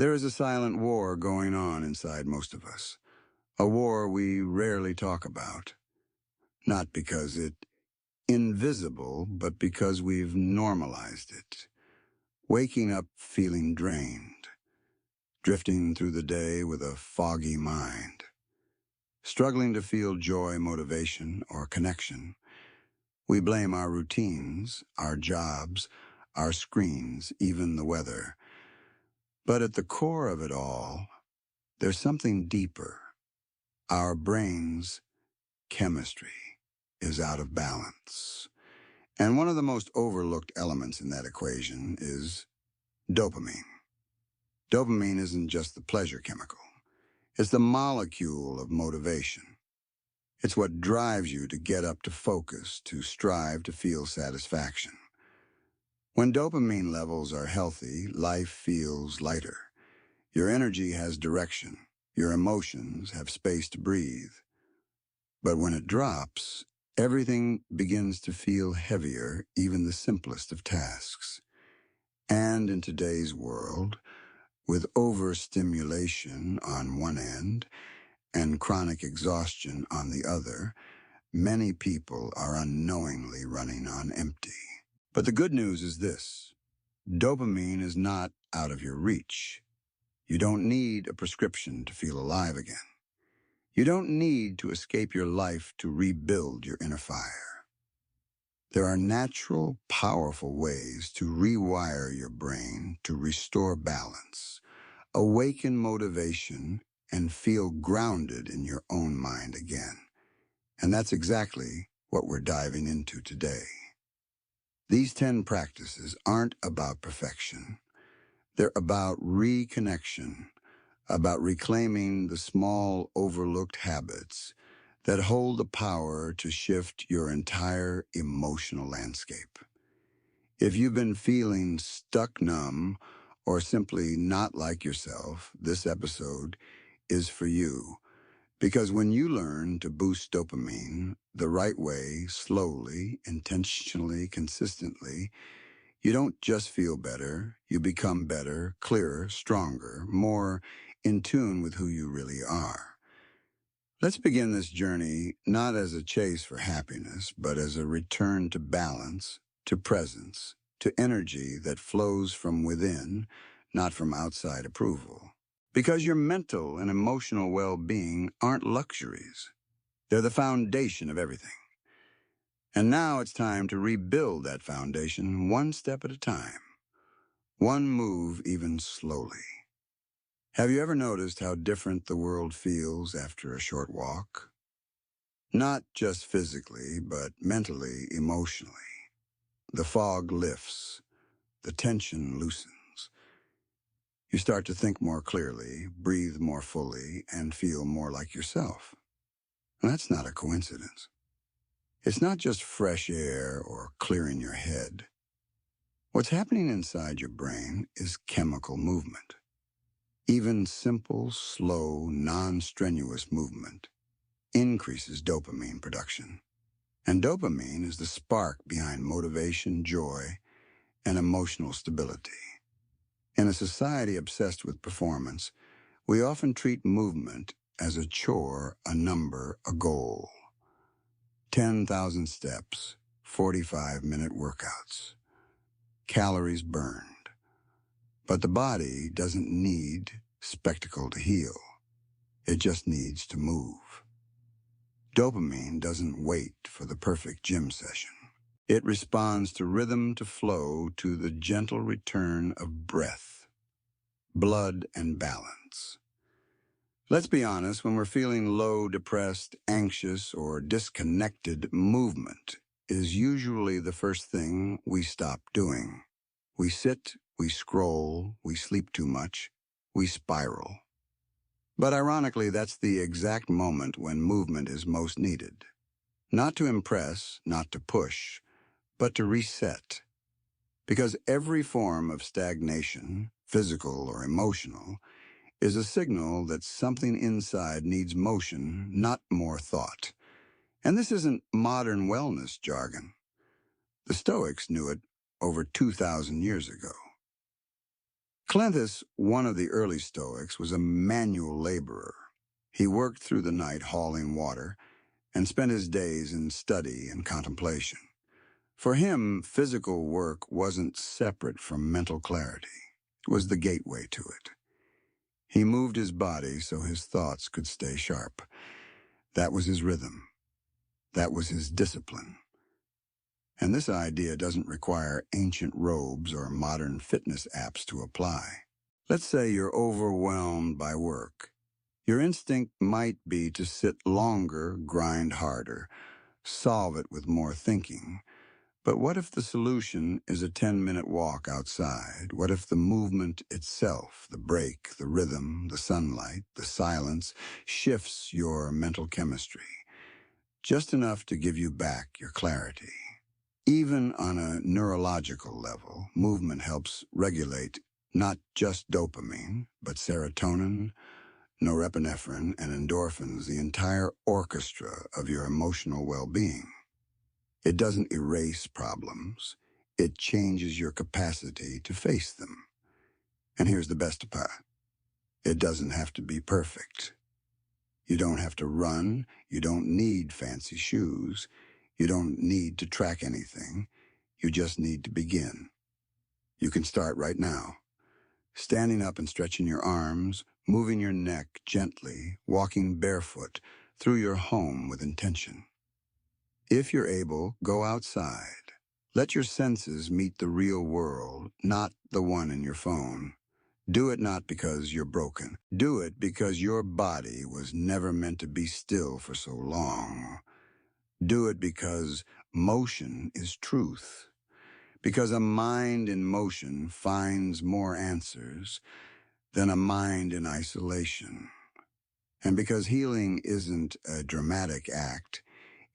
There is a silent war going on inside most of us, a war we rarely talk about, not because it's invisible, but because we've normalized it. Waking up feeling drained, drifting through the day with a foggy mind, struggling to feel joy, motivation, or connection. We blame our routines, our jobs, our screens, even the weather. But at the core of it all, there's something deeper. Our brain's chemistry is out of balance. And one of the most overlooked elements in that equation is dopamine. Dopamine isn't just the pleasure chemical. It's the molecule of motivation. It's what drives you to get up, to focus, to strive, to feel satisfaction. When dopamine levels are healthy, life feels lighter. Your energy has direction. Your emotions have space to breathe. But when it drops, everything begins to feel heavier, even the simplest of tasks. And in today's world, with overstimulation on one end and chronic exhaustion on the other, many people are unknowingly running on empty. But the good news is this: dopamine is not out of your reach. You don't need a prescription to feel alive again. You don't need to escape your life to rebuild your inner fire. There are natural, powerful ways to rewire your brain to restore balance, awaken motivation, and feel grounded in your own mind again. And that's exactly what we're diving into today. These 10 practices aren't about perfection. They're about reconnection, about reclaiming the small, overlooked habits that hold the power to shift your entire emotional landscape. If you've been feeling stuck, numb, or simply not like yourself, this episode is for you. Because when you learn to boost dopamine the right way, slowly, intentionally, consistently, you don't just feel better, you become better, clearer, stronger, more in tune with who you really are. Let's begin this journey not as a chase for happiness, but as a return to balance, to presence, to energy that flows from within, not from outside approval. Because your mental and emotional well-being aren't luxuries. They're the foundation of everything. And now it's time to rebuild that foundation one step at a time. One move even slowly. Have you ever noticed how different the world feels after a short walk? Not just physically, but mentally, emotionally. The fog lifts, the tension loosens. You start to think more clearly, breathe more fully, and feel more like yourself. And that's not a coincidence. It's not just fresh air or clearing your head. What's happening inside your brain is chemical movement. Even simple, slow, non-strenuous movement increases dopamine production. And dopamine is the spark behind motivation, joy, and emotional stability. In a society obsessed with performance, we often treat movement as a chore, a number, a goal. 10,000 steps, 45-minute workouts, calories burned. But the body doesn't need spectacle to heal. It just needs to move. Dopamine doesn't wait for the perfect gym session. It responds to rhythm, to flow, to the gentle return of breath, blood, and balance. Let's be honest, when we're feeling low, depressed, anxious, or disconnected, movement is usually the first thing we stop doing. We sit, we scroll, we sleep too much, we spiral. But ironically, that's the exact moment when movement is most needed. Not to impress, not to push, but to reset. Because every form of stagnation, physical or emotional, is a signal that something inside needs motion, not more thought. And this isn't modern wellness jargon. The Stoics knew it over 2,000 years ago. Cleanthus, one of the early Stoics, was a manual laborer. He worked through the night hauling water and spent his days in study and contemplation. For him, physical work wasn't separate from mental clarity. It was the gateway to it. He moved his body so his thoughts could stay sharp. That was his rhythm. That was his discipline. And this idea doesn't require ancient robes or modern fitness apps to apply. Let's say you're overwhelmed by work. Your instinct might be to sit longer, grind harder, solve it with more thinking. But what if the solution is a 10-minute walk outside? What if the movement itself, the break, the rhythm, the sunlight, the silence, shifts your mental chemistry? Just enough to give you back your clarity. Even on a neurological level, movement helps regulate not just dopamine, but serotonin, norepinephrine, and endorphins, the entire orchestra of your emotional well-being. It doesn't erase problems. It changes your capacity to face them. And here's the best part. It doesn't have to be perfect. You don't have to run. You don't need fancy shoes. You don't need to track anything. You just need to begin. You can start right now. Standing up and stretching your arms, moving your neck gently, walking barefoot through your home with intention. If you're able, go outside. Let your senses meet the real world, not the one in your phone. Do it not because you're broken. Do it because your body was never meant to be still for so long. Do it because motion is truth. Because a mind in motion finds more answers than a mind in isolation. And because healing isn't a dramatic act,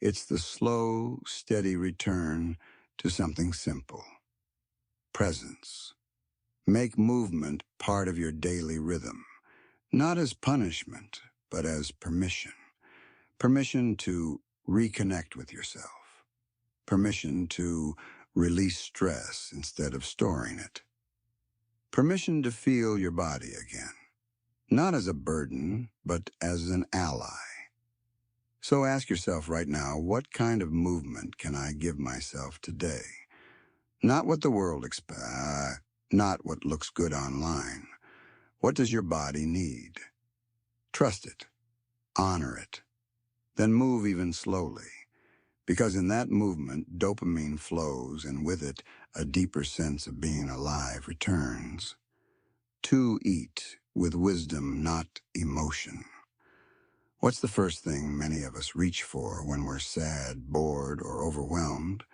it's the slow, steady return to something simple. Presence. Make movement part of your daily rhythm, not as punishment, but as permission. Permission to reconnect with yourself. Permission to release stress instead of storing it. Permission to feel your body again, not as a burden, but as an ally. So ask yourself right now, what kind of movement can I give myself today? Not what the world expects, not what looks good online. What does your body need? Trust it. Honor it. Then move even slowly. Because in that movement, dopamine flows, and with it, a deeper sense of being alive returns. To eat with wisdom, not emotion. What's the first thing many of us reach for when we're sad, bored, or overwhelmed?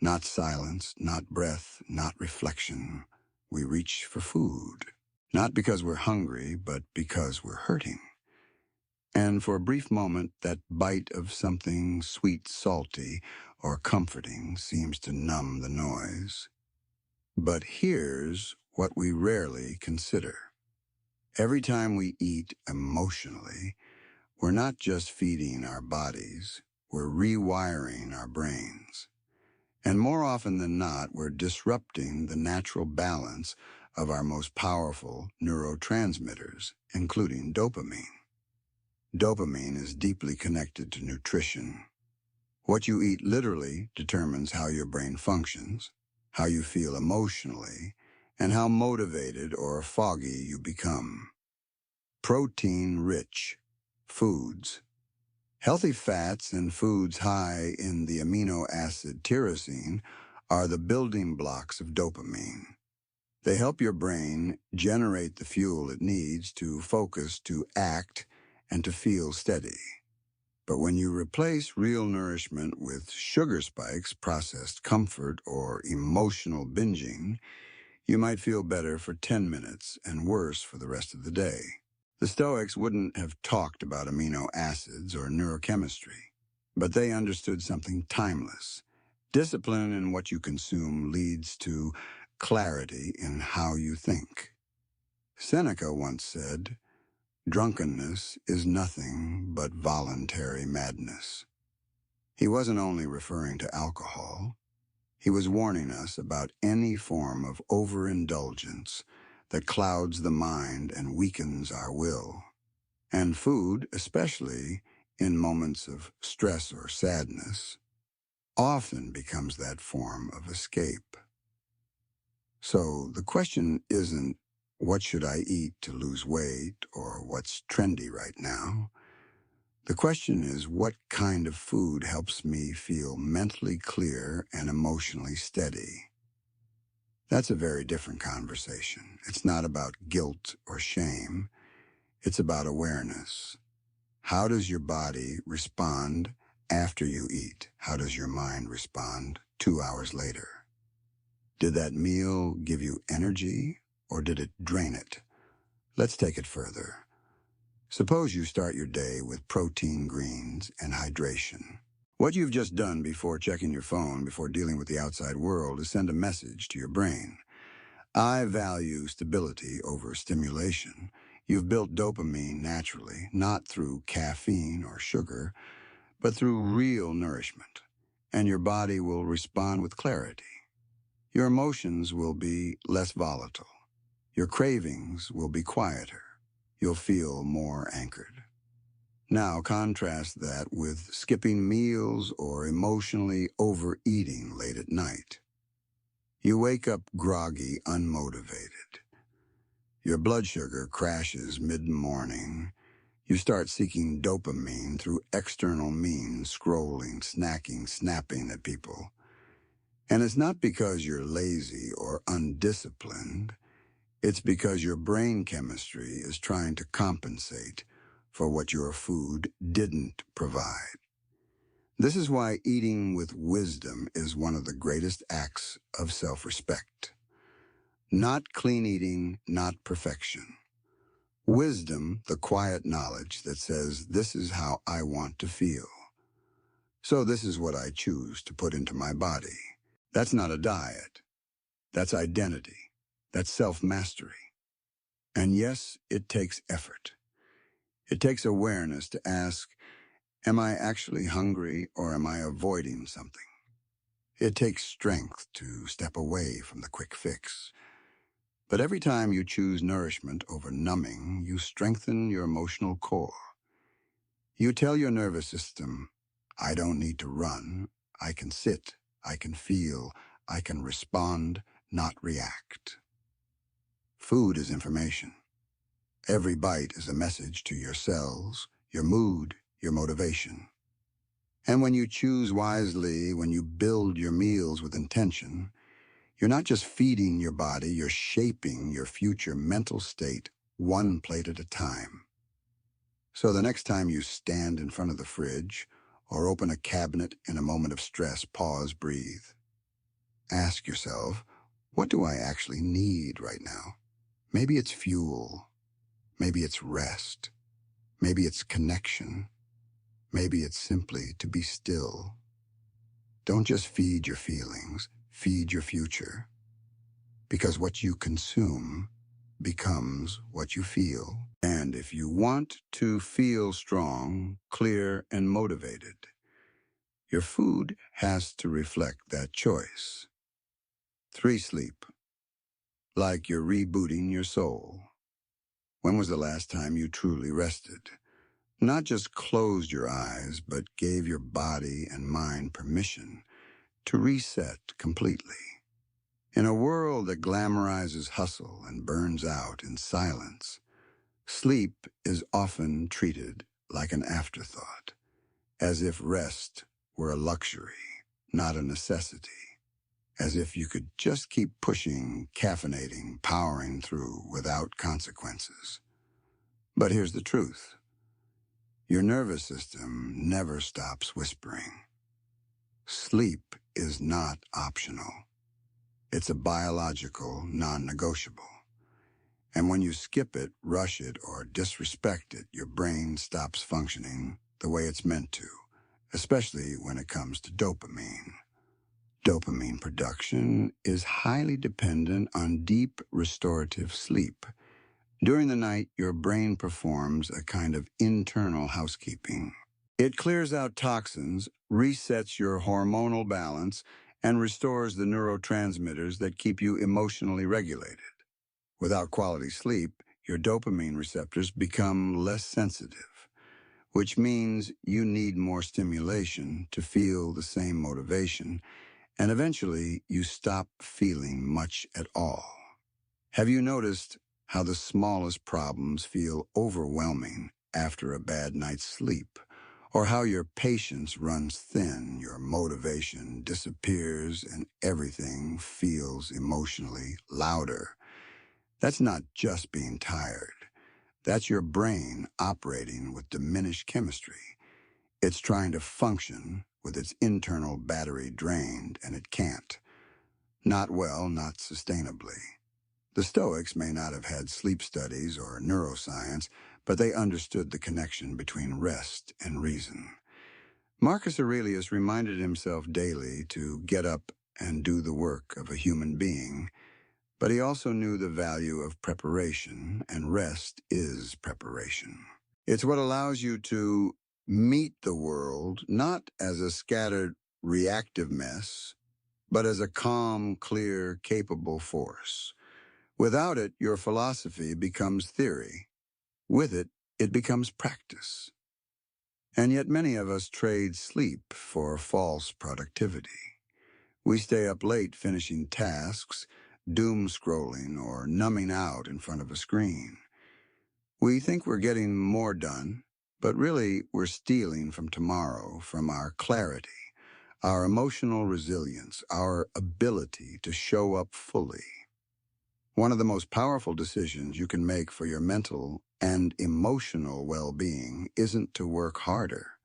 Not silence, not breath, not reflection. We reach for food. Not because we're hungry, but because we're hurting. And for a brief moment, that bite of something sweet, salty, or comforting seems to numb the noise. But here's what we rarely consider. Every time we eat emotionally, we're not just feeding our bodies, we're rewiring our brains. And more often than not, we're disrupting the natural balance of our most powerful neurotransmitters, including dopamine. Dopamine is deeply connected to nutrition. What you eat literally determines how your brain functions, how you feel emotionally, and how motivated or foggy you become. Protein-rich foods. Healthy fats and foods high in the amino acid tyrosine are the building blocks of dopamine. They help your brain generate the fuel it needs to focus, to act, and to feel steady. But when you replace real nourishment with sugar spikes, processed comfort, or emotional binging, you might feel better for 10 minutes and worse for the rest of the day. The Stoics wouldn't have talked about amino acids or neurochemistry, but they understood something timeless. Discipline in what you consume leads to clarity in how you think. Seneca once said, "Drunkenness is nothing but voluntary madness." He wasn't only referring to alcohol. He was warning us about any form of overindulgence that clouds the mind and weakens our will. And food, especially in moments of stress or sadness, often becomes that form of escape. So the question isn't, what should I eat to lose weight or what's trendy right now? The question is, what kind of food helps me feel mentally clear and emotionally steady? That's a very different conversation. It's not about guilt or shame. It's about awareness. How does your body respond after you eat? How does your mind respond 2 hours later? Did that meal give you energy or did it drain it? Let's take it further. Suppose you start your day with protein, greens, and hydration. What you've just done before checking your phone, before dealing with the outside world, is send a message to your brain. I value stability over stimulation. You've built dopamine naturally, not through caffeine or sugar, but through real nourishment. And your body will respond with clarity. Your emotions will be less volatile. Your cravings will be quieter. You'll feel more anchored. Now contrast that with skipping meals or emotionally overeating late at night. You wake up groggy, unmotivated. Your blood sugar crashes mid-morning. You start seeking dopamine through external means, scrolling, snacking, snapping at people. And it's not because you're lazy or undisciplined. It's because your brain chemistry is trying to compensate for what your food didn't provide. This is why eating with wisdom is one of the greatest acts of self-respect. Not clean eating, not perfection. Wisdom, the quiet knowledge that says, this is how I want to feel. So this is what I choose to put into my body. That's not a diet. That's identity. That's self-mastery. And yes, it takes effort. It takes awareness to ask, am I actually hungry or am I avoiding something? It takes strength to step away from the quick fix. But every time you choose nourishment over numbing, you strengthen your emotional core. You tell your nervous system, I don't need to run. I can sit, I can feel, I can respond, not react. Food is information. Every bite is a message to your cells, your mood, your motivation. And when you choose wisely, when you build your meals with intention, you're not just feeding your body, you're shaping your future mental state one plate at a time. So the next time you stand in front of the fridge or open a cabinet in a moment of stress, pause, breathe. Ask yourself, what do I actually need right now? Maybe it's fuel. Maybe it's rest. Maybe it's connection. Maybe it's simply to be still. Don't just feed your feelings, feed your future. Because what you consume becomes what you feel. And if you want to feel strong, clear, and motivated, your food has to reflect that choice. 3, sleep. Like you're rebooting your soul. When was the last time you truly rested? Not just closed your eyes, but gave your body and mind permission to reset completely. In a world that glamorizes hustle and burns out in silence, sleep is often treated like an afterthought, as if rest were a luxury, not a necessity, as if you could just keep pushing, caffeinating, powering through without consequences. But here's the truth. Your nervous system never stops whispering. Sleep is not optional. It's a biological non-negotiable. And when you skip it, rush it, or disrespect it, your brain stops functioning the way it's meant to, especially when it comes to dopamine. Dopamine production is highly dependent on deep restorative sleep. During the night, your brain performs a kind of internal housekeeping. It clears out toxins, resets your hormonal balance, and restores the neurotransmitters that keep you emotionally regulated. Without quality sleep, your dopamine receptors become less sensitive, which means you need more stimulation to feel the same motivation, and eventually you stop feeling much at all. Have you noticed how the smallest problems feel overwhelming after a bad night's sleep? Or how your patience runs thin, your motivation disappears, and everything feels emotionally louder? That's not just being tired. That's your brain operating with diminished chemistry. It's trying to function with its internal battery drained, and it can't. Not well, not sustainably. The Stoics may not have had sleep studies or neuroscience, but they understood the connection between rest and reason. Marcus Aurelius reminded himself daily to get up and do the work of a human being, but he also knew the value of preparation, and rest is preparation. It's what allows you to meet the world not as a scattered, reactive mess, but as a calm, clear, capable force. Without it, your philosophy becomes theory. With it, it becomes practice. And yet many of us trade sleep for false productivity. We stay up late finishing tasks, doom scrolling, or numbing out in front of a screen. We think we're getting more done, but really we're stealing from tomorrow, from our clarity, our emotional resilience, our ability to show up fully. One of the most powerful decisions you can make for your mental and emotional well-being isn't to work harder.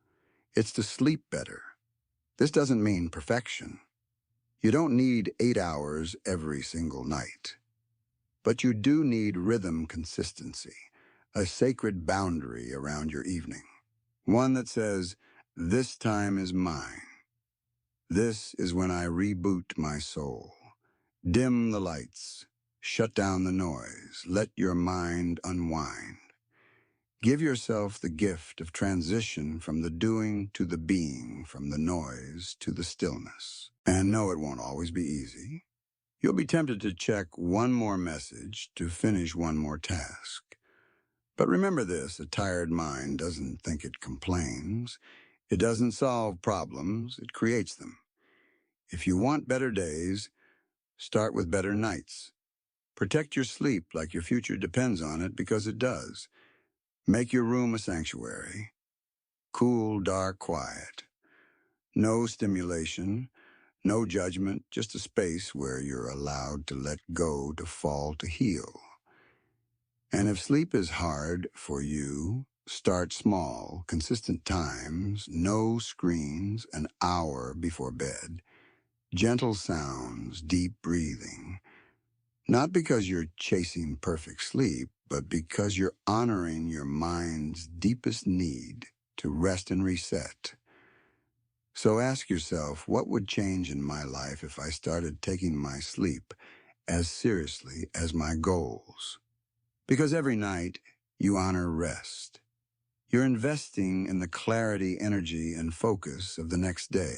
It's to sleep better. This doesn't mean perfection. You don't need 8 hours every single night. But you do need rhythm consistency, a sacred boundary around your evening. One that says, this time is mine. This is when I reboot my soul. Dim the lights. Shut down the noise. Let your mind unwind. Give yourself the gift of transition from the doing to the being, from the noise to the stillness. And no, it won't always be easy. You'll be tempted to check one more message, to finish one more task. But remember this, a tired mind doesn't think it complains. It doesn't solve problems, it creates them. If you want better days, start with better nights. Protect your sleep like your future depends on it, because it does. Make your room a sanctuary. Cool, dark, quiet. No stimulation, no judgment, just a space where you're allowed to let go, to fall, to heal. And if sleep is hard for you, start small, consistent times, no screens, an hour before bed, gentle sounds, deep breathing. Not because you're chasing perfect sleep, but because you're honoring your mind's deepest need to rest and reset. So ask yourself, what would change in my life if I started taking my sleep as seriously as my goals? Because every night you honor rest. You're investing in the clarity, energy, and focus of the next day.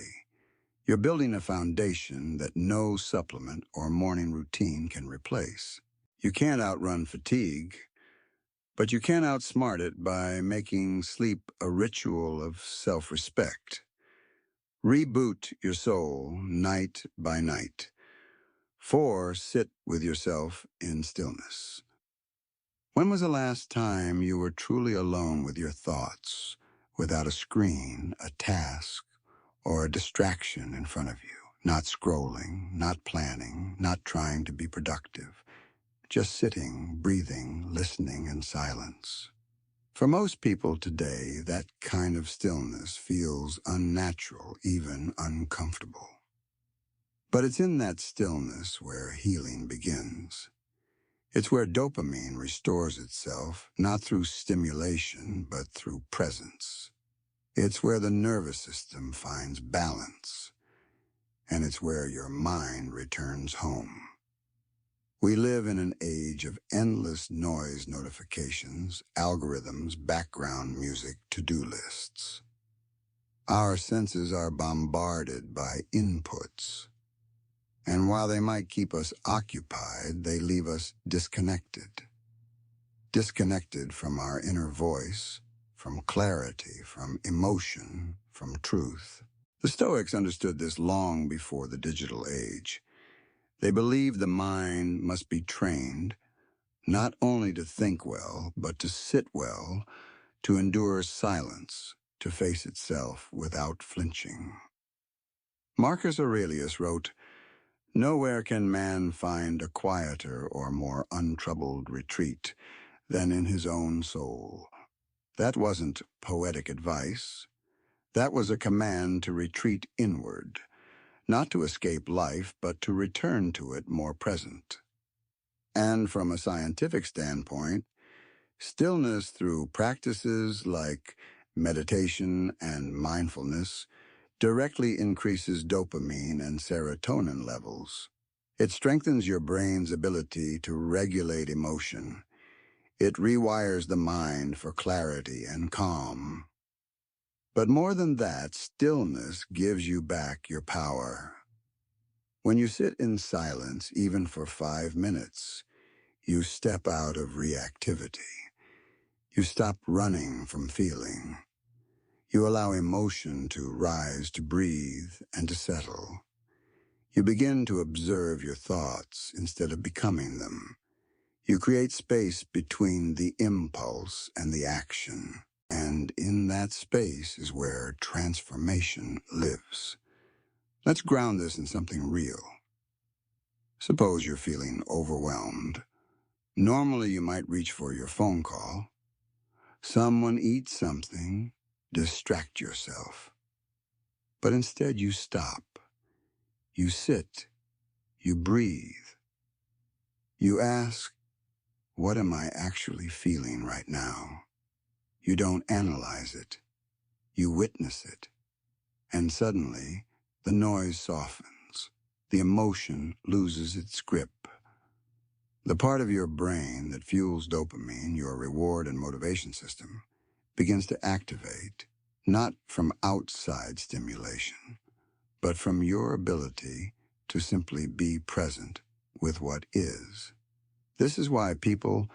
You're building a foundation that no supplement or morning routine can replace. You can't outrun fatigue, but you can outsmart it by making sleep a ritual of self-respect. Reboot your soul night by night. 4, sit with yourself in stillness. When was the last time you were truly alone with your thoughts, without a screen, a task, or a distraction in front of you? Not scrolling, not planning, not trying to be productive. Just sitting, breathing, listening in silence. For most people today, that kind of stillness feels unnatural, even uncomfortable. But it's in that stillness where healing begins. It's where dopamine restores itself, not through stimulation, but through presence. It's where the nervous system finds balance, and it's where your mind returns home. We live in an age of endless noise notifications, algorithms, background music, to-do lists. Our senses are bombarded by inputs, And while they might keep us occupied, they leave us disconnected. Disconnected from our inner voice, from clarity, from emotion, from truth. The Stoics understood this long before the digital age. They believed the mind must be trained not only to think well, but to sit well, to endure silence, to face itself without flinching. Marcus Aurelius wrote, "Nowhere can man find a quieter or more untroubled retreat than in his own soul." That wasn't poetic advice. That was a command to retreat inward, not to escape life, but to return to it more present. And from a scientific standpoint, stillness through practices like meditation and mindfulness directly increases dopamine and serotonin levels. It strengthens your brain's ability to regulate emotion. It rewires the mind for clarity and calm. But more than that, stillness gives you back your power. When you sit in silence, even for 5 minutes, you step out of reactivity. You stop running from feeling. You allow emotion to rise, to breathe, and to settle. You begin to observe your thoughts instead of becoming them. You create space between the impulse and the action. And in that space is where transformation lives. Let's ground this in something real. Suppose you're feeling overwhelmed. Normally you might reach for your phone call. Someone eat something, distract yourself. But instead you stop. You sit. You breathe. You ask, what am I actually feeling right now? You don't analyze it. You witness it. And suddenly, the noise softens. The emotion loses its grip. The part of your brain that fuels dopamine, your reward and motivation system, begins to activate, not from outside stimulation, but from your ability to simply be present with what is. This is why people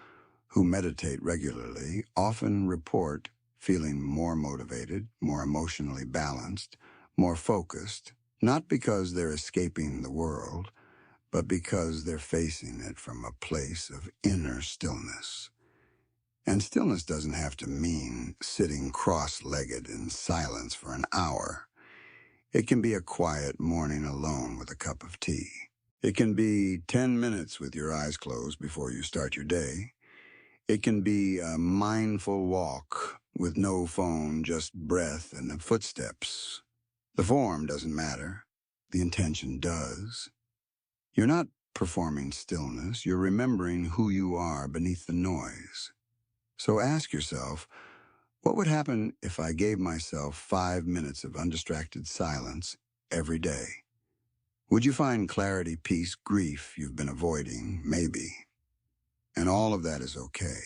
who meditate regularly often report feeling more motivated, more emotionally balanced, more focused, not because they're escaping the world, but because they're facing it from a place of inner stillness. And stillness doesn't have to mean sitting cross-legged in silence for an hour. It can be a quiet morning alone with a cup of tea. It can be 10 minutes with your eyes closed before you start your day. It can be a mindful walk with no phone, just breath and the footsteps. The form doesn't matter. The intention does. You're not performing stillness. You're remembering who you are beneath the noise. So ask yourself, what would happen if I gave myself 5 minutes of undistracted silence every day? Would you find clarity, peace, grief you've been avoiding? Maybe. And all of that is okay.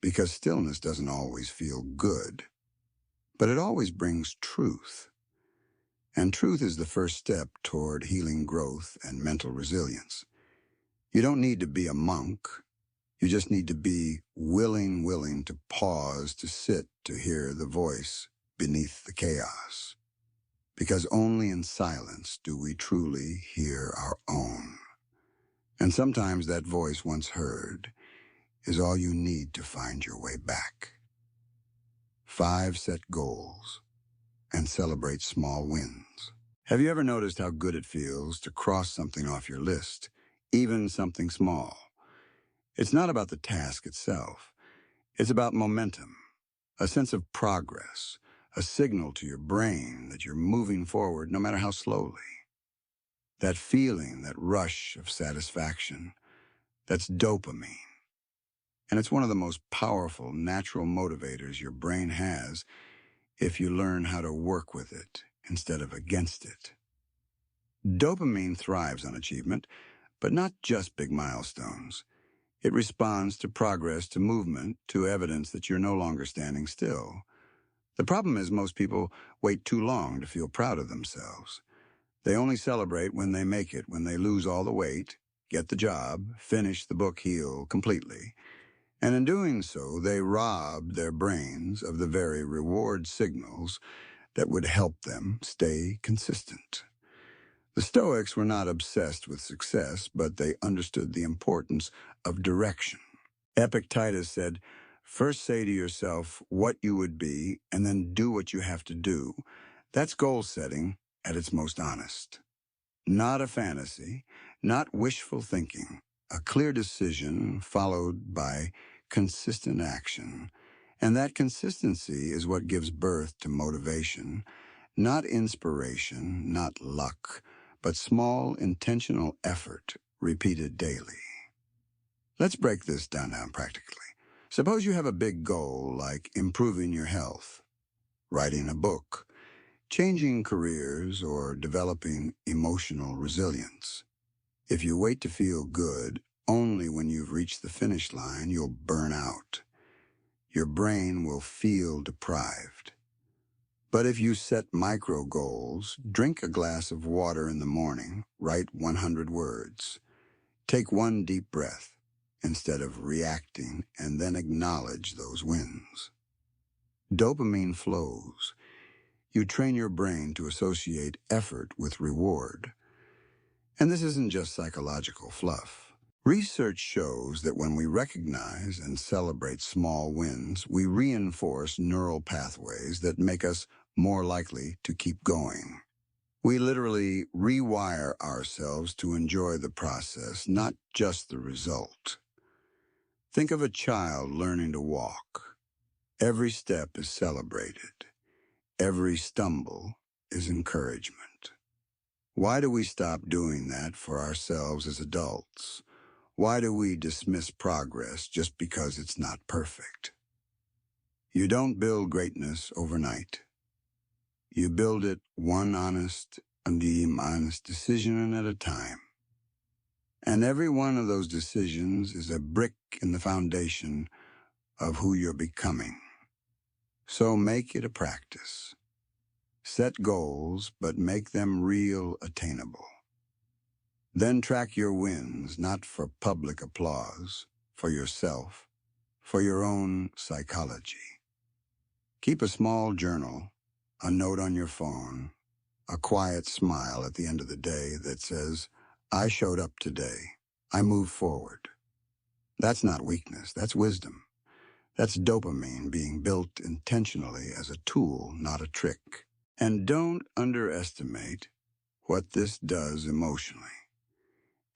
Because stillness doesn't always feel good, but it always brings truth. And truth is the first step toward healing growth and mental resilience. You don't need to be a monk. You just need to be willing to pause, to sit, to hear the voice beneath the chaos. Because only in silence do we truly hear our own. And sometimes that voice once heard is all you need to find your way back. 5 set goals and celebrate small wins. Have you ever noticed how good it feels to cross something off your list, even something small? It's not about the task itself. It's about momentum, a sense of progress, a signal to your brain that you're moving forward no matter how slowly. That feeling, that rush of satisfaction, that's dopamine. And it's one of the most powerful natural motivators your brain has if you learn how to work with it instead of against it. Dopamine thrives on achievement, but not just big milestones. It responds to progress, to movement, to evidence that you're no longer standing still. The problem is most people wait too long to feel proud of themselves. They only celebrate when they make it, when they lose all the weight, get the job, finish the book heal completely. And in doing so, they rob their brains of the very reward signals that would help them stay consistent. The Stoics were not obsessed with success, but they understood the importance of direction. Epictetus said, "First say to yourself what you would be, and then do what you have to do." That's goal setting at its most honest. Not a fantasy, not wishful thinking, a clear decision followed by consistent action. And that consistency is what gives birth to motivation, not inspiration, not luck, but small intentional effort repeated daily. Let's break this down now practically. Suppose you have a big goal like improving your health, writing a book, changing careers, or developing emotional resilience. If you wait to feel good only when you've reached the finish line, you'll burn out. Your brain will feel deprived. But if you set micro goals, drink a glass of water in the morning, write 100 words, take one deep breath instead of reacting, and then acknowledge those wins. Dopamine flows. You train your brain to associate effort with reward. And this isn't just psychological fluff. Research shows that when we recognize and celebrate small wins, we reinforce neural pathways that make us more likely to keep going. We literally rewire ourselves to enjoy the process, not just the result. Think of a child learning to walk. Every step is celebrated. Every stumble is encouragement. Why do we stop doing that for ourselves as adults? Why do we dismiss progress just because it's not perfect? You don't build greatness overnight. You build it one honest decision at a time. And every one of those decisions is a brick in the foundation of who you're becoming. So make it a practice. Set goals, but make them real attainable. Then track your wins, not for public applause, for yourself, for your own psychology. Keep a small journal, a note on your phone, a quiet smile at the end of the day that says, "I showed up today. I moved forward." That's not weakness, that's wisdom. That's dopamine being built intentionally as a tool, not a trick. And don't underestimate what this does emotionally.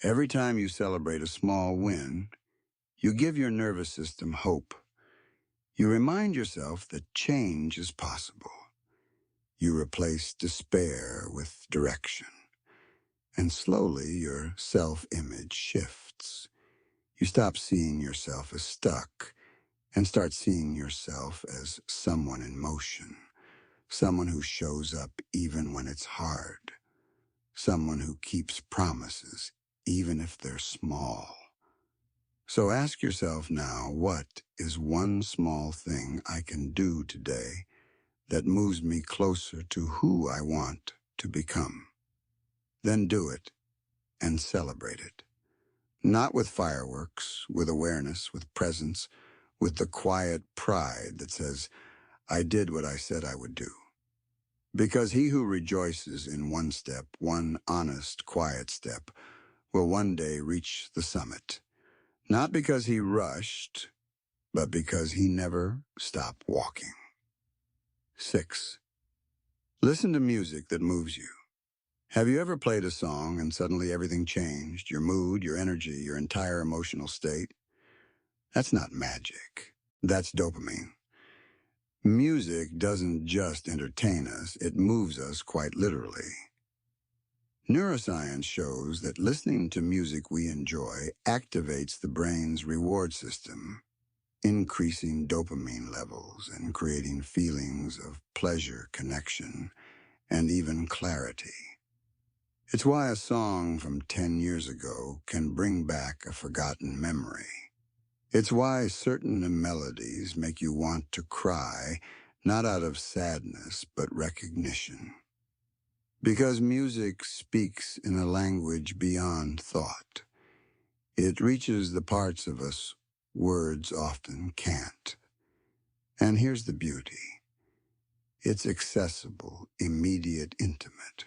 Every time you celebrate a small win, you give your nervous system hope. You remind yourself that change is possible. You replace despair with direction. And slowly your self-image shifts. You stop seeing yourself as stuck and start seeing yourself as someone in motion, someone who shows up even when it's hard, someone who keeps promises even if they're small. So ask yourself now, what is one small thing I can do today that moves me closer to who I want to become? Then do it and celebrate it. Not with fireworks, with awareness, with presence, with the quiet pride that says, "I did what I said I would do." Because he who rejoices in one step, one honest, quiet step, will one day reach the summit. Not because he rushed, but because he never stopped walking. 6. Listen to music that moves you. Have you ever played a song and suddenly everything changed? Your mood, your energy, your entire emotional state? That's not magic. That's dopamine. Music doesn't just entertain us, it moves us quite literally. Neuroscience shows that listening to music we enjoy activates the brain's reward system, increasing dopamine levels and creating feelings of pleasure, connection, and even clarity. It's why a song from 10 years ago can bring back a forgotten memory. It's why certain melodies make you want to cry, not out of sadness, but recognition. Because music speaks in a language beyond thought. It reaches the parts of us words often can't. And here's the beauty. It's accessible, immediate, intimate.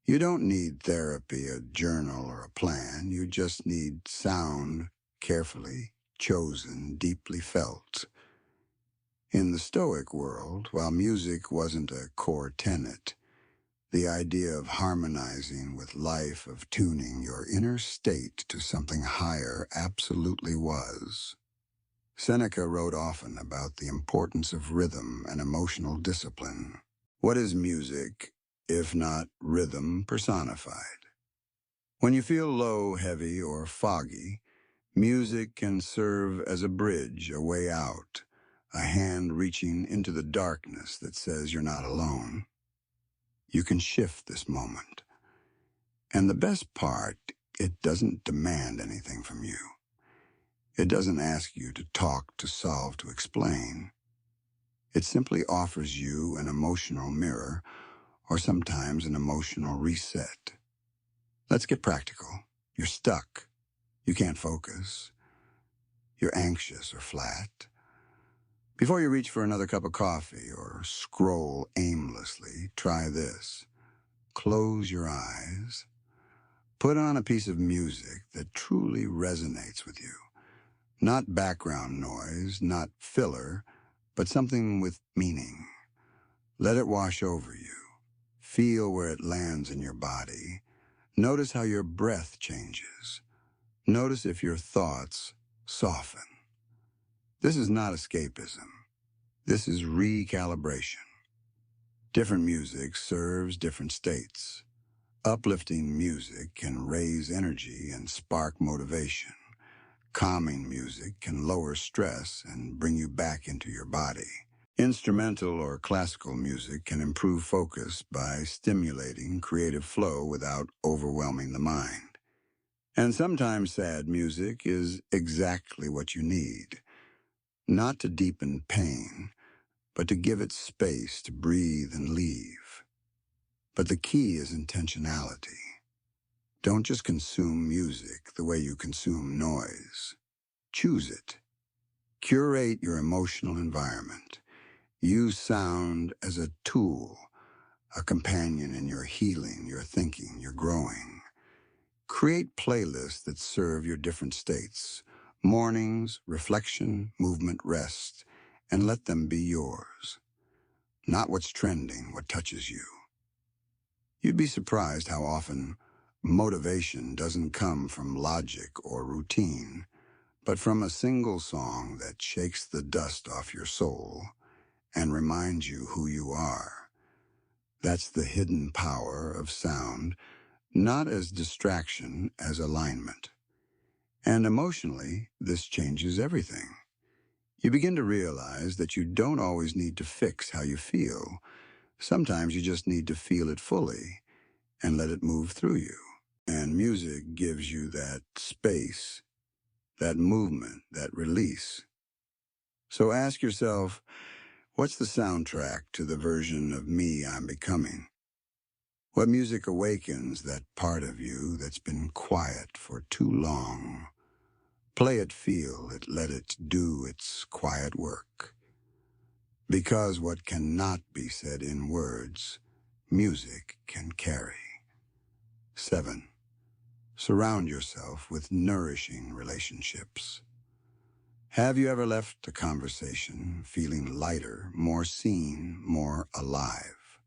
You don't need therapy, a journal, or a plan. You just need sound, carefully chosen, deeply felt. In the Stoic world, while music wasn't a core tenet, the idea of harmonizing with life, of tuning your inner state to something higher absolutely was. Seneca wrote often about the importance of rhythm and emotional discipline. What is music, if not rhythm personified? When you feel low, heavy, or foggy, music can serve as a bridge, a way out, a hand reaching into the darkness that says you're not alone. You can shift this moment. And the best part, it doesn't demand anything from you. It doesn't ask you to talk, to solve, to explain. It simply offers you an emotional mirror, or sometimes an emotional reset. Let's get practical. You're stuck. You can't focus. You're anxious or flat. Before you reach for another cup of coffee or scroll aimlessly, try this. Close your eyes. Put on a piece of music that truly resonates with you. Not background noise, not filler, but something with meaning. Let it wash over you. Feel where it lands in your body. Notice how your breath changes. Notice if your thoughts soften. This is not escapism. This is recalibration. Different music serves different states. Uplifting music can raise energy and spark motivation. Calming music can lower stress and bring you back into your body. Instrumental or classical music can improve focus by stimulating creative flow without overwhelming the mind. And sometimes sad music is exactly what you need. Not to deepen pain, but to give it space to breathe and leave. But the key is intentionality. Don't just consume music the way you consume noise. Choose it. Curate your emotional environment. Use sound as a tool, a companion in your healing, your thinking, your growing. Create playlists that serve your different states. Mornings, reflection, movement, rest, and let them be yours. Not what's trending, what touches you. You'd be surprised how often motivation doesn't come from logic or routine, but from a single song that shakes the dust off your soul and reminds you who you are. That's the hidden power of sound, not as distraction, as alignment. And emotionally, this changes everything. You begin to realize that you don't always need to fix how you feel. Sometimes you just need to feel it fully and let it move through you. And music gives you that space, that movement, that release. So ask yourself, what's the soundtrack to the version of me I'm becoming? What music awakens that part of you that's been quiet for too long? Play it, feel it, let it do its quiet work. Because what cannot be said in words, music can carry. 7. Surround yourself with nourishing relationships. Have you ever left a conversation feeling lighter, more seen, more alive?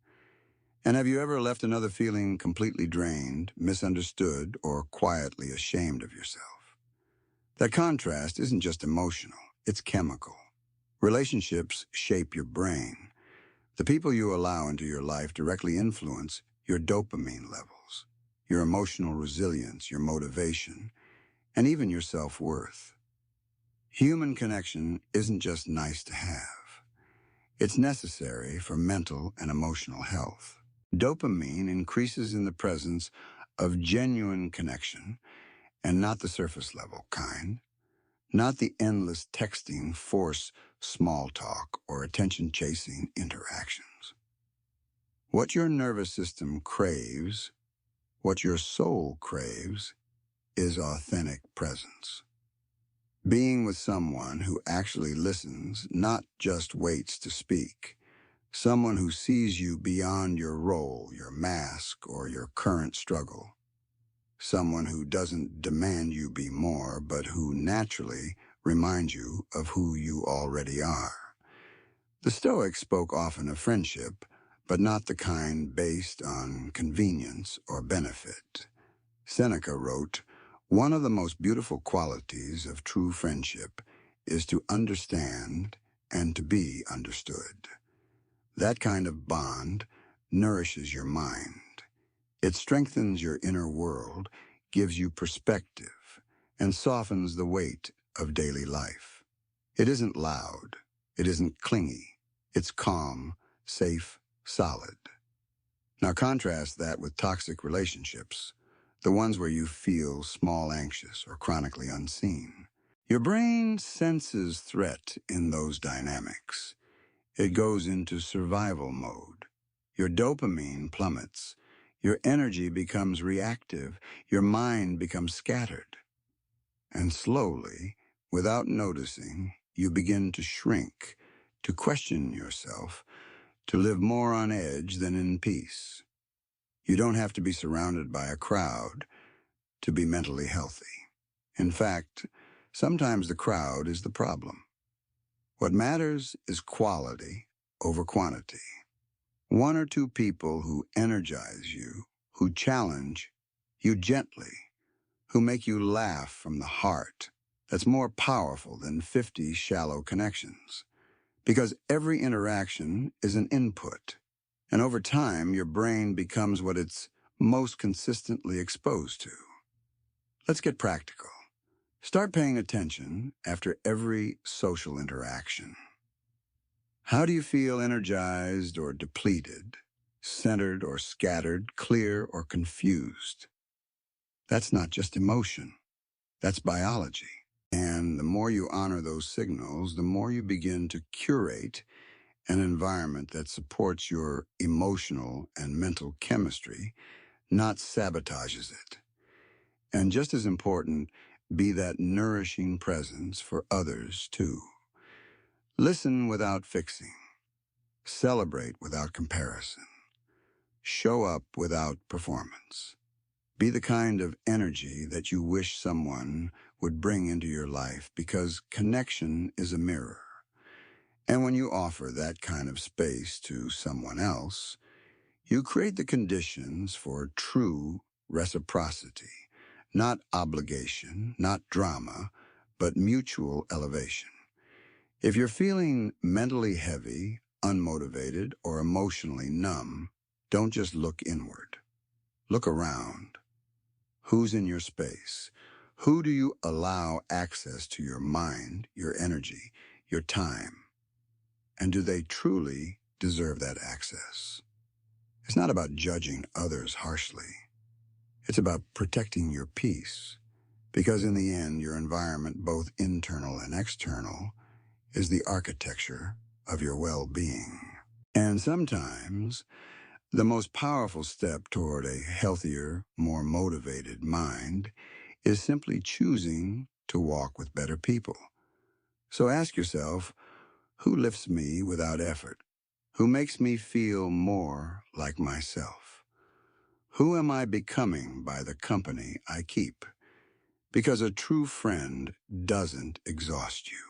And have you ever left another feeling completely drained, misunderstood, or quietly ashamed of yourself? That contrast isn't just emotional, it's chemical. Relationships shape your brain. The people you allow into your life directly influence your dopamine levels, your emotional resilience, your motivation, and even your self-worth. Human connection isn't just nice to have. It's necessary for mental and emotional health. Dopamine increases in the presence of genuine connection, and not the surface level kind, not the endless texting, force, small talk, or attention-chasing interactions. What your nervous system craves, what your soul craves, is authentic presence. Being with someone who actually listens, not just waits to speak. Someone who sees you beyond your role, your mask, or your current struggle. Someone who doesn't demand you be more, but who naturally reminds you of who you already are. The Stoics spoke often of friendship, but not the kind based on convenience or benefit. Seneca wrote, "One of the most beautiful qualities of true friendship is to understand and to be understood." That kind of bond nourishes your mind. It strengthens your inner world, gives you perspective, and softens the weight of daily life. It isn't loud. It isn't clingy. It's calm, safe, solid. Now contrast that with toxic relationships, the ones where you feel small anxious or chronically unseen. Your brain senses threat in those dynamics. It goes into survival mode. Your dopamine plummets. Your energy becomes reactive. Your mind becomes scattered. And slowly, without noticing, you begin to shrink, to question yourself, to live more on edge than in peace. You don't have to be surrounded by a crowd to be mentally healthy. In fact, sometimes the crowd is the problem. What matters is quality over quantity. One or two people who energize you, who challenge you gently, who make you laugh from the heart. That's more powerful than 50 shallow connections. Because every interaction is an input. And over time, your brain becomes what it's most consistently exposed to. Let's get practical. Start paying attention after every social interaction. How do you feel energized or depleted, centered or scattered, clear or confused? That's not just emotion. That's biology. And the more you honor those signals, the more you begin to curate an environment that supports your emotional and mental chemistry, not sabotages it. And just as important, be that nourishing presence for others too. Listen without fixing. Celebrate without comparison. Show up without performance. Be the kind of energy that you wish someone would bring into your life, because connection is a mirror. And when you offer that kind of space to someone else, you create the conditions for true reciprocity, not obligation, not drama, but mutual elevation. If you're feeling mentally heavy, unmotivated, or emotionally numb, don't just look inward. Look around. Who's in your space? Who do you allow access to your mind, your energy, your time? And do they truly deserve that access? It's not about judging others harshly. It's about protecting your peace. Because in the end, your environment, both internal and external, is the architecture of your well-being. And sometimes, the most powerful step toward a healthier, more motivated mind is simply choosing to walk with better people. So ask yourself, who lifts me without effort? Who makes me feel more like myself? Who am I becoming by the company I keep? Because a true friend doesn't exhaust you.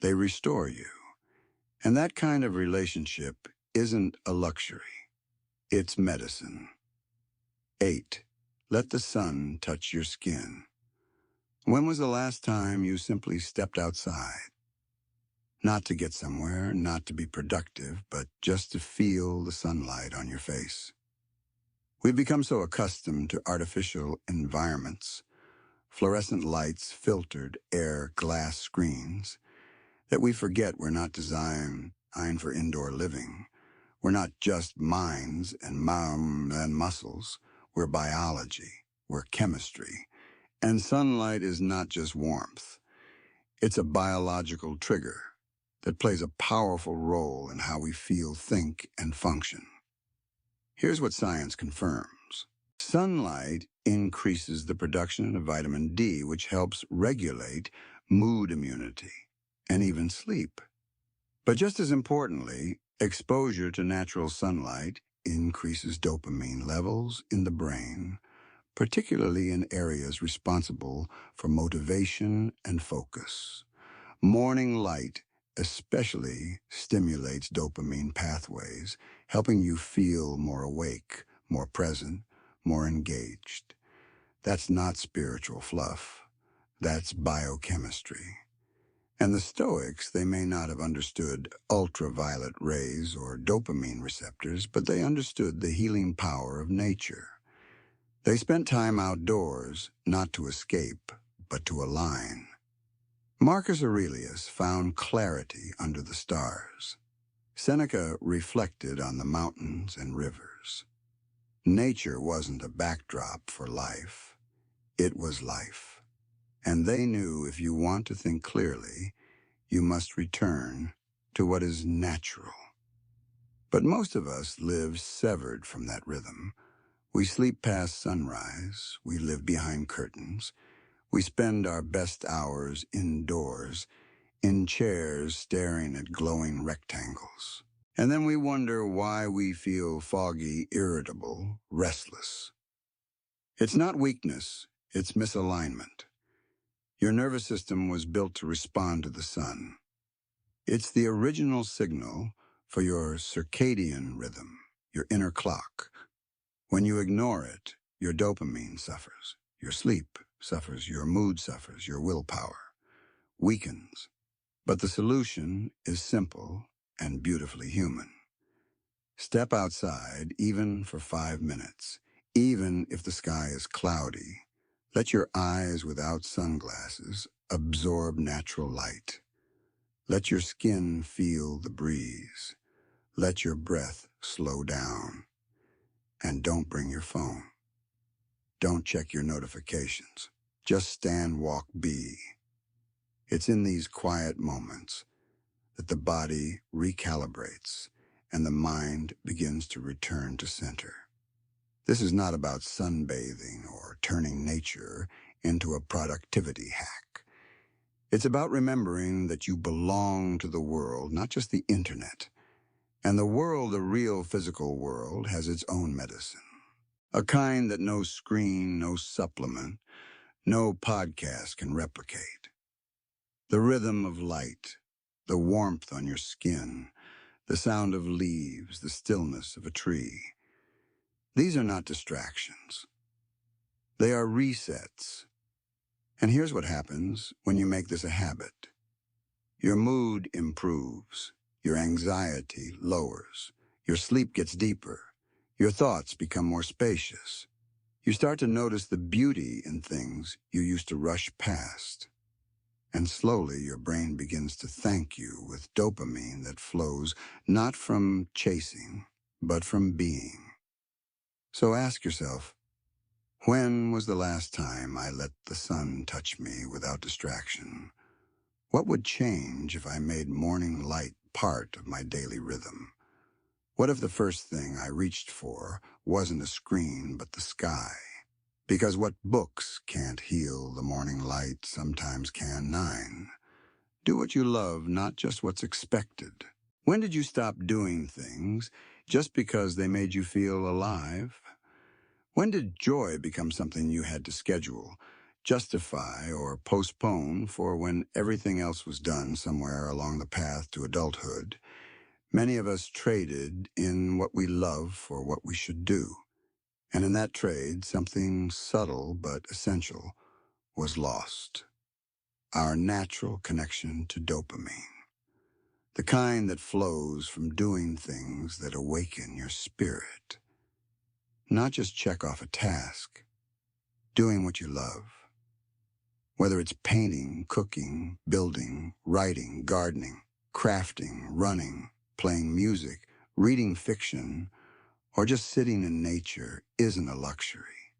They restore you. And that kind of relationship isn't a luxury. It's medicine. 8. Let the sun touch your skin. When was the last time you simply stepped outside? Not to get somewhere, not to be productive, but just to feel the sunlight on your face. We've become so accustomed to artificial environments, fluorescent lights, filtered air, glass screens, that we forget we're not designed for indoor living. We're not just minds and muscles. We're biology. We're chemistry. And sunlight is not just warmth. It's a biological trigger that plays a powerful role in how we feel, think, and function. Here's what science confirms. Sunlight increases the production of vitamin D, which helps regulate mood, immunity, and even sleep. But just as importantly, exposure to natural sunlight increases dopamine levels in the brain, particularly in areas responsible for motivation and focus. Morning light especially stimulates dopamine pathways, helping you feel more awake, more present, more engaged. That's not spiritual fluff. That's biochemistry. And the Stoics, they may not have understood ultraviolet rays or dopamine receptors, but they understood the healing power of nature. They spent time outdoors, not to escape, but to align. Marcus Aurelius found clarity under the stars. Seneca reflected on the mountains and rivers. Nature wasn't a backdrop for life. It was life. And they knew if you want to think clearly, you must return to what is natural. But most of us live severed from that rhythm. We sleep past sunrise. We live behind curtains. We spend our best hours indoors, in chairs staring at glowing rectangles. And then we wonder why we feel foggy, irritable, restless. It's not weakness, it's misalignment. Your nervous system was built to respond to the sun. It's the original signal for your circadian rhythm, your inner clock. When you ignore it, your dopamine suffers, your sleep suffers, your mood suffers, your willpower weakens. But the solution is simple and beautifully human. Step outside, even for 5 minutes, even if the sky is cloudy. Let your eyes without sunglasses absorb natural light. Let your skin feel the breeze. Let your breath slow down. And don't bring your phone. Don't check your notifications. Just stand, walk, be. It's in these quiet moments that the body recalibrates and the mind begins to return to center. This is not about sunbathing or turning nature into a productivity hack. It's about remembering that you belong to the world, not just the internet. And the world, the real physical world, has its own medicine. A kind that no screen, no supplement, no podcast can replicate. The rhythm of light, the warmth on your skin, the sound of leaves, the stillness of a tree. These are not distractions. They are resets. And here's what happens when you make this a habit. Your mood improves. Your anxiety lowers. Your sleep gets deeper. Your thoughts become more spacious. You start to notice the beauty in things you used to rush past. And slowly your brain begins to thank you with dopamine that flows not from chasing, but from being. So ask yourself, when was the last time I let the sun touch me without distraction? What would change if I made morning light part of my daily rhythm? What if the first thing I reached for wasn't a screen but the sky? Because what books can't heal the morning light sometimes can 9. Do what you love, not just what's expected. When did you stop doing things just because they made you feel alive? When did joy become something you had to schedule, justify, or postpone for when everything else was done somewhere along the path to adulthood? Many of us traded in what we love for what we should do. And in that trade, something subtle but essential was lost. Our natural connection to dopamine. The kind that flows from doing things that awaken your spirit. Not just check off a task, doing what you love. Whether it's painting, cooking, building, writing, gardening, crafting, running, playing music, reading fiction, or just sitting in nature isn't a luxury.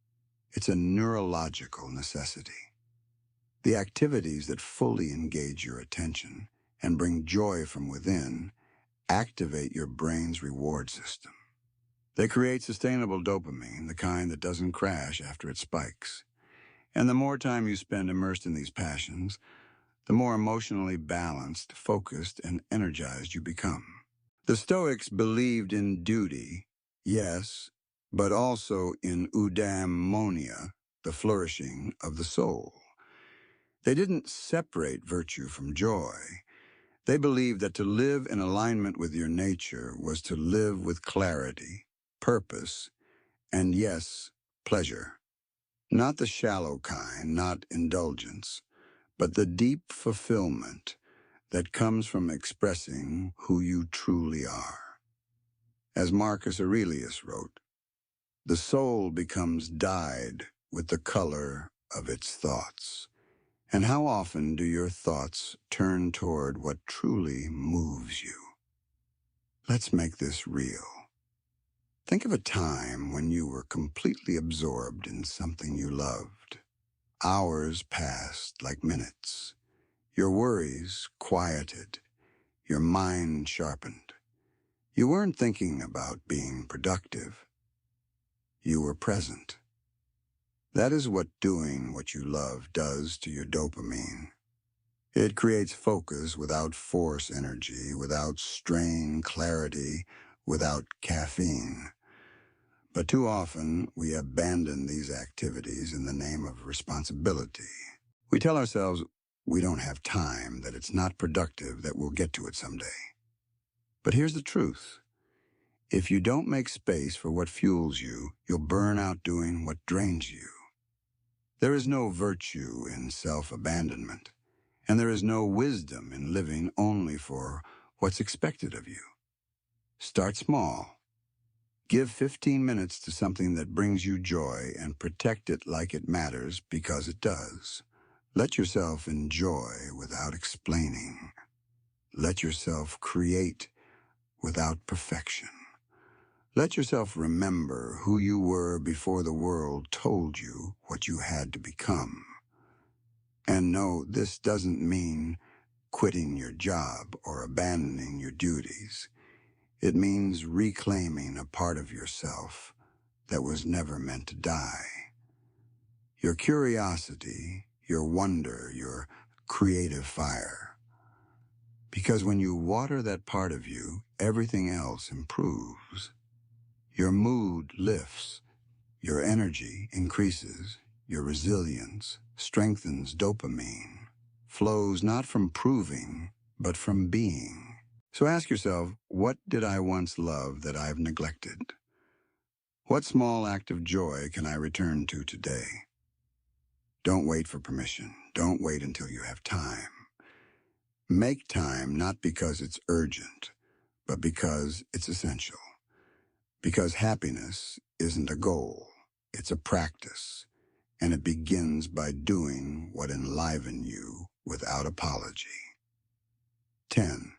It's a neurological necessity. The activities that fully engage your attention and bring joy from within activate your brain's reward system. They create sustainable dopamine, the kind that doesn't crash after it spikes. And the more time you spend immersed in these passions, the more emotionally balanced, focused, and energized you become. The Stoics believed in duty, yes, but also in eudaimonia, the flourishing of the soul. They didn't separate virtue from joy. They believed that to live in alignment with your nature was to live with clarity, purpose, and yes, pleasure. Not the shallow kind, not indulgence, but the deep fulfillment that comes from expressing who you truly are. As Marcus Aurelius wrote, the soul becomes dyed with the color of its thoughts. And how often do your thoughts turn toward what truly moves you? Let's make this real. Think of a time when you were completely absorbed in something you loved. Hours passed like minutes. Your worries quieted, your mind sharpened. You weren't thinking about being productive. You were present. That is what doing what you love does to your dopamine. It creates focus without force energy, without strain, clarity, without caffeine. But too often, we abandon these activities in the name of responsibility. We tell ourselves we don't have time, that it's not productive, that we'll get to it someday. But here's the truth. If you don't make space for what fuels you, you'll burn out doing what drains you. There is no virtue in self-abandonment, and there is no wisdom in living only for what's expected of you. Start small. Give 15 minutes to something that brings you joy and protect it like it matters because it does. Let yourself enjoy without explaining. Let yourself create without perfection. Let yourself remember who you were before the world told you what you had to become. And no, this doesn't mean quitting your job or abandoning your duties. It means reclaiming a part of yourself that was never meant to die. Your curiosity, your wonder, your creative fire. Because when you water that part of you, everything else improves. Your mood lifts, your energy increases, your resilience strengthens, dopamine flows not from proving, but from being. So ask yourself, what did I once love that I've neglected? What small act of joy can I return to today? Don't wait for permission. Don't wait until you have time. Make time not because it's urgent, but because it's essential. Because happiness isn't a goal, it's a practice, and it begins by doing what enlivens you without apology. 10.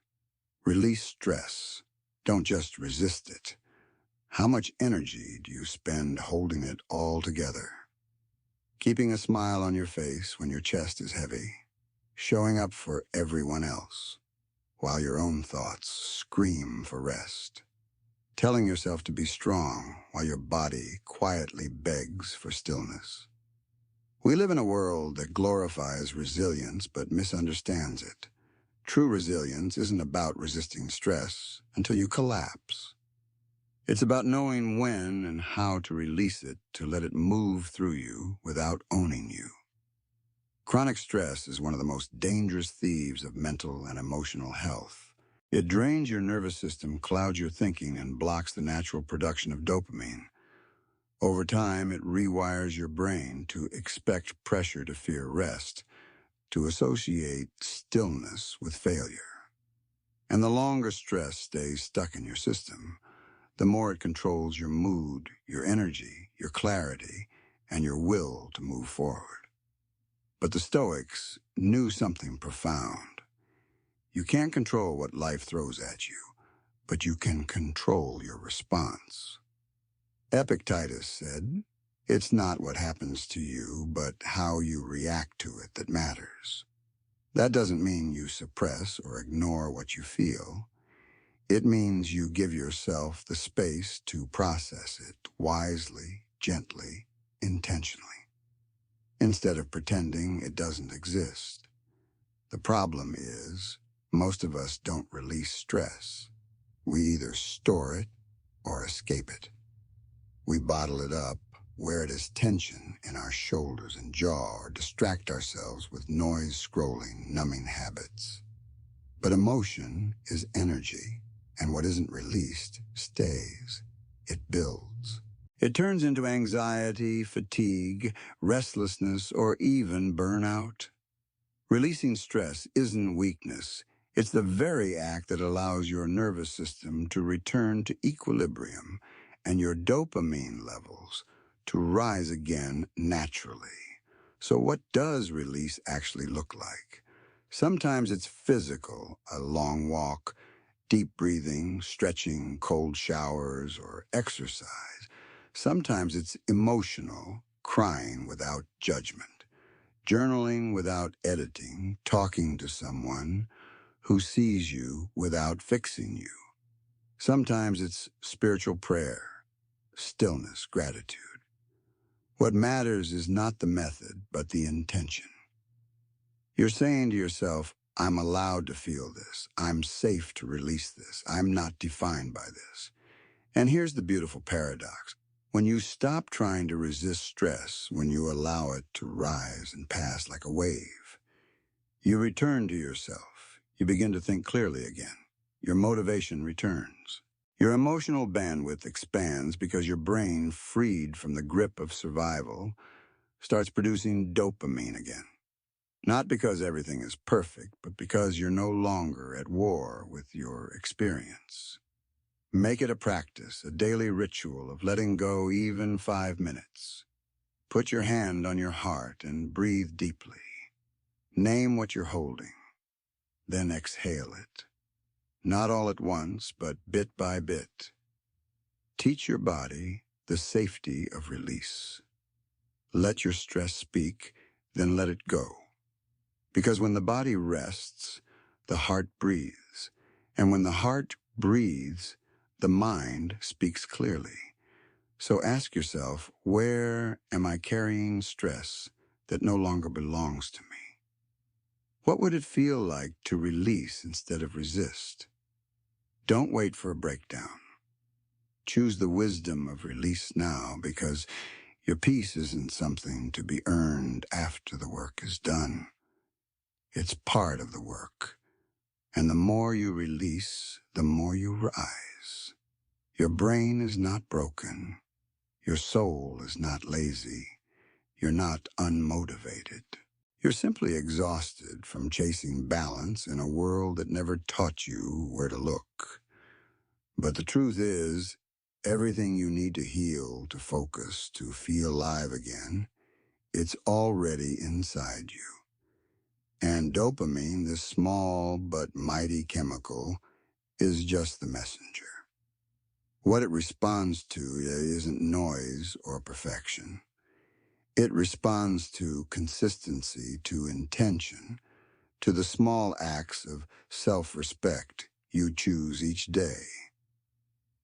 Release stress. Don't just resist it. How much energy do you spend holding it all together? Keeping a smile on your face when your chest is heavy, showing up for everyone else, while your own thoughts scream for rest. Telling yourself to be strong while your body quietly begs for stillness. We live in a world that glorifies resilience but misunderstands it. True resilience isn't about resisting stress until you collapse. It's about knowing when and how to release it, to let it move through you without owning you. Chronic stress is one of the most dangerous thieves of mental and emotional health. It drains your nervous system, clouds your thinking, and blocks the natural production of dopamine. Over time, it rewires your brain to expect pressure to fear rest, to associate stillness with failure. And the longer stress stays stuck in your system, the more it controls your mood, your energy, your clarity, and your will to move forward. But the Stoics knew something profound. You can't control what life throws at you, but you can control your response. Epictetus said, "It's not what happens to you, but how you react to it that matters." That doesn't mean you suppress or ignore what you feel. It means you give yourself the space to process it wisely, gently, intentionally, instead of pretending it doesn't exist. The problem is, most of us don't release stress. We either store it or escape it. We bottle it up, wear it as tension in our shoulders and jaw, or distract ourselves with noise-scrolling, numbing habits. But emotion is energy, and what isn't released stays. It builds. It turns into anxiety, fatigue, restlessness, or even burnout. Releasing stress isn't weakness. It's the very act that allows your nervous system to return to equilibrium and your dopamine levels to rise again naturally. So what does release actually look like? Sometimes it's physical, a long walk, deep breathing, stretching, cold showers, or exercise. Sometimes it's emotional, crying without judgment. Journaling without editing, talking to someone who sees you without fixing you. Sometimes it's spiritual prayer, stillness, gratitude. What matters is not the method, but the intention. You're saying to yourself, I'm allowed to feel this. I'm safe to release this. I'm not defined by this. And here's the beautiful paradox. When you stop trying to resist stress, when you allow it to rise and pass like a wave, you return to yourself. You begin to think clearly again. Your motivation returns. Your emotional bandwidth expands because your brain, freed from the grip of survival, starts producing dopamine again. Not because everything is perfect, but because you're no longer at war with your experience. Make it a practice, a daily ritual of letting go even 5 minutes. Put your hand on your heart and breathe deeply. Name what you're holding. Then exhale it. Not all at once, but bit by bit. Teach your body the safety of release. Let your stress speak, then let it go. Because when the body rests, the heart breathes. And when the heart breathes, the mind speaks clearly. So ask yourself, where am I carrying stress that no longer belongs to me? What would it feel like to release instead of resist? Don't wait for a breakdown. Choose the wisdom of release now, because your peace isn't something to be earned after the work is done. It's part of the work. And the more you release, the more you rise. Your brain is not broken. Your soul is not lazy. You're not unmotivated. You're simply exhausted from chasing balance in a world that never taught you where to look. But the truth is, everything you need to heal, to focus, to feel alive again, it's already inside you. And dopamine, this small but mighty chemical, is just the messenger. What it responds to isn't noise or perfection. It responds to consistency, to intention, to the small acts of self-respect you choose each day.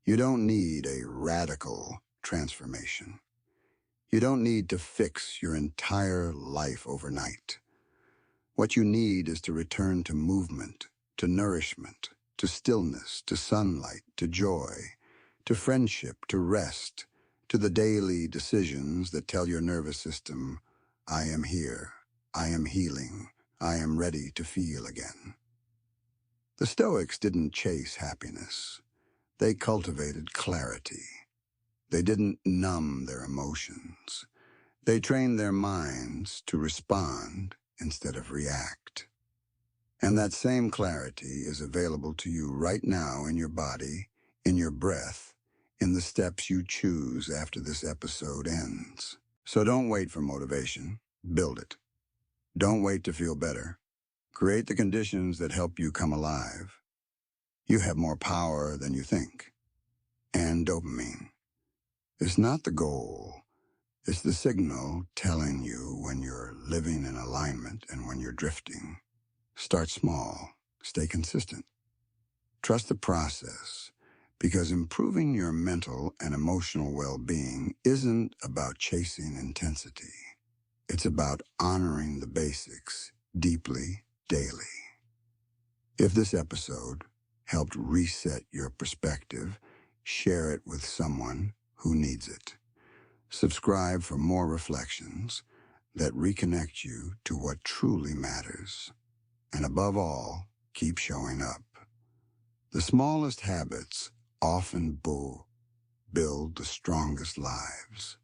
You don't need a radical transformation. You don't need to fix your entire life overnight. What you need is to return to movement, to nourishment, to stillness, to sunlight, to joy, to friendship, to rest, to the daily decisions that tell your nervous system, I am here, I am healing, I am ready to feel again. The Stoics didn't chase happiness. They cultivated clarity. They didn't numb their emotions. They trained their minds to respond instead of react. And that same clarity is available to you right now in your body, in your breath, in the steps you choose after this episode ends. So don't wait for motivation. Build it. Don't wait to feel better. Create the conditions that help you come alive. You have more power than you think. And dopamine. It's not the goal. It's the signal telling you when you're living in alignment and when you're drifting. Start small. Stay consistent. Trust the process, because improving your mental and emotional well-being isn't about chasing intensity. It's about honoring the basics deeply, daily. If this episode helped reset your perspective, share it with someone who needs it. Subscribe for more reflections that reconnect you to what truly matters. And above all, keep showing up. The smallest habits often build the strongest lives.